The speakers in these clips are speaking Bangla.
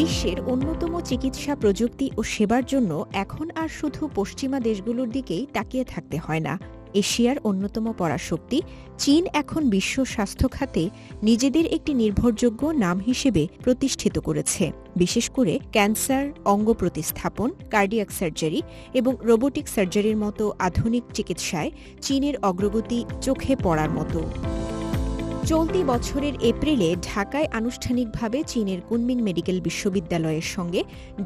বিশ্বের অন্যতম চিকিৎসা প্রযুক্তি ও সেবার জন্য এখন আর শুধু পশ্চিমা দেশগুলোর দিকেই তাকিয়ে থাকতে হয় না। এশিয়ার অন্যতম পরাশক্তি চীন এখন বিশ্ব স্বাস্থ্য খাতে নিজেদের একটি নির্ভরযোগ্য নাম হিসেবে প্রতিষ্ঠিত করেছে। বিশেষ করে ক্যান্সার, অঙ্গ প্রতিস্থাপন, কার্ডিয়াক সার্জারি এবং রোবোটিক সার্জারির মতো আধুনিক চিকিৎসায় চীনের অগ্রগতি চোখে পড়ার মতো। চলতি বছরের এপ্রিলে ঢাকায় আনুষ্ঠানিকভাবে চীনের কুনমিং মেডিকেল বিশ্ববিদ্যালয়ের সঙ্গে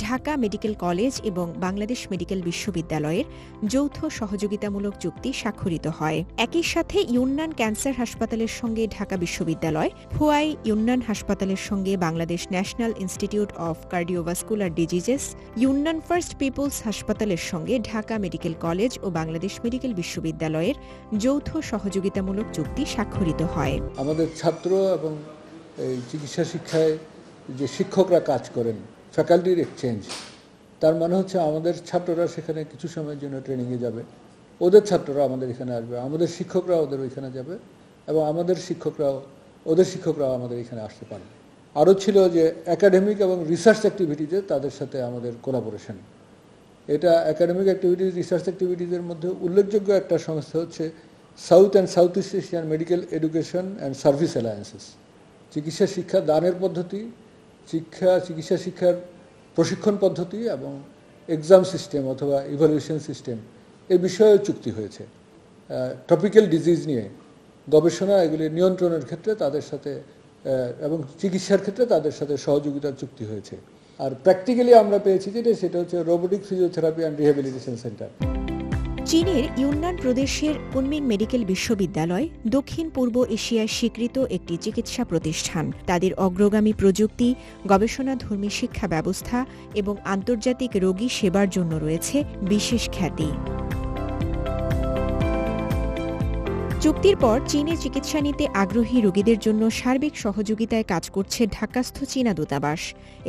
ঢাকা মেডিকেল কলেজ এবং বাংলাদেশ মেডিকেল বিশ্ববিদ্যালয়ের যৌথ সহযোগিতামূলক চুক্তি স্বাক্ষরিত হয়। একই সাথে ইউন্নান ক্যান্সার হাসপাতালের সঙ্গে ঢাকা বিশ্ববিদ্যালয়, ফুয়াই ইউন্নান হাসপাতালের সঙ্গে Bangladesh national institute of cardiovascular diseases, Yunnan first peoples হাসপাতালের সঙ্গে ঢাকা মেডিকেল কলেজ ও বাংলাদেশ মেডিকেল বিশ্ববিদ্যালয়ের যৌথ সহযোগিতামূলক চুক্তি স্বাক্ষরিত হয়। আমাদের ছাত্র এবং এই চিকিৎসা শিক্ষায় যে শিক্ষকরা কাজ করেন, ফ্যাকাল্টির এক্সচেঞ্জ, তার মানে হচ্ছে আমাদের ছাত্ররা সেখানে কিছু সময়ের জন্য ট্রেনিংয়ে যাবে, ওদের ছাত্ররা আমাদের এখানে আসবে, আমাদের শিক্ষকরা ওদের ওইখানে যাবে এবং আমাদের শিক্ষকরাও ওদের শিক্ষকরাও আমাদের এখানে আসতে পারবে। আরও ছিল যে একাডেমিক এবং রিসার্চ অ্যাক্টিভিটিতে তাদের সাথে আমাদের কোলাবোরেশন। এটা একাডেমিক অ্যাক্টিভিটিজ, রিসার্চ অ্যাক্টিভিটিজের মধ্যে উল্লেখযোগ্য একটা সংস্থা হচ্ছে south and south east Asian medical education and service alliances. চিকিৎসা শিক্ষা দানের পদ্ধতি, চিকিৎসা শিক্ষার প্রশিক্ষণ পদ্ধতি এবং এক্সাম সিস্টেম অথবা ইভ্যালুয়েশন সিস্টেম এই বিষয়েও চুক্তি হয়েছে। টপিক্যাল ডিজিজ নিয়ে গবেষণা, এগুলি নিয়ন্ত্রণের ক্ষেত্রে তাদের সাথে এবং চিকিৎসার ক্ষেত্রে তাদের সাথে সহযোগিতার চুক্তি হয়েছে। আর প্র্যাকটিক্যালি আমরা পেয়েছি সেটা হচ্ছে robotic physiotherapy and rehabilitation centre. চীনের ইউন্নান প্রদেশের কুনমিং মেডিকেল বিশ্ববিদ্যালয় দক্ষিণ পূর্ব এশিয়ায় স্বীকৃত একটি চিকিৎসা প্রতিষ্ঠান। তাদের অগ্রগামী প্রযুক্তি, গবেষণাধর্মী শিক্ষা ব্যবস্থা এবং আন্তর্জাতিক রোগী সেবার জন্য রয়েছে বিশেষ খ্যাতি। চুক্তির পর চীনে চিকিৎসা নিতে আগ্রহী রোগীদের জন্য সার্বিক সহযোগিতায় কাজ করছে ঢাকাস্থ চীনা দূতাবাস।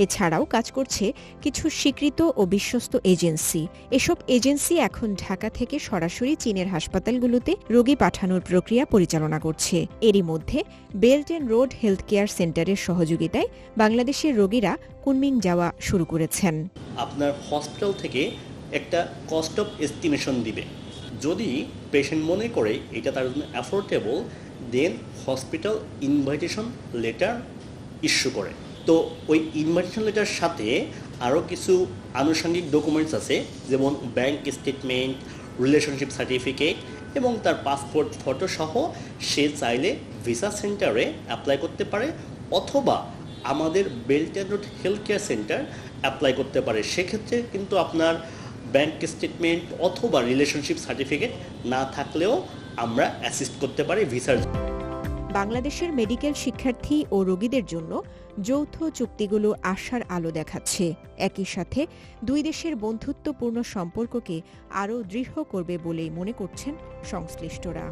এছাড়াও কাজ করছে কিছু স্বীকৃত ও বিশ্বস্ত এজেন্সি। এসব এজেন্সি এখন ঢাকা থেকে সরাসরি চীনের হাসপাতালগুলোতে রোগী পাঠানোর প্রক্রিয়া পরিচালনা করছে। এরই মধ্যে belt and road health care সেন্টারের সহযোগিতায় বাংলাদেশের রোগীরা কুনমিং যাওয়া শুরু করেছেন। আপনার হসপিটাল থেকে একটা কস্ট অফ এস্টিমেশন দিবে। যদি পেশেন্ট মনে করে এটা তার জন্য অ্যাফোর্ডেবল, দেন হসপিটাল ইনভাইটেশন লেটার ইস্যু করে। তো ওই ইনভাইটেশন লেটার সাথে আরও কিছু আনুষঙ্গিক ডকুমেন্টস আছে, যেমন ব্যাংক স্টেটমেন্ট, রিলেশনশিপ সার্টিফিকেট এবং তার পাসপোর্ট ফটো সহ সে চাইলে ভিসা সেন্টারে অ্যাপ্লাই করতে পারে অথবা আমাদের belt and road health care centre apply করতে পারে। সেক্ষেত্রে কিন্তু আপনার ব্যাংক স্টেটমেন্ট অথবা রিলেশনশিপ সার্টিফিকেট না থাকলেও আমরা অ্যাসিস্ট করতে পারি ভিসার। বাংলাদেশের মেডিকেল শিক্ষার্থী ও রোগীদের জন্য যৌথ চুক্তিগুলো আশার আলো দেখাচ্ছে। একই সাথে দুই দেশের বন্ধুত্বপূর্ণ সম্পর্ককে আরও দৃঢ় করবে বলেই মনে করছেন সংশ্লিষ্টরা।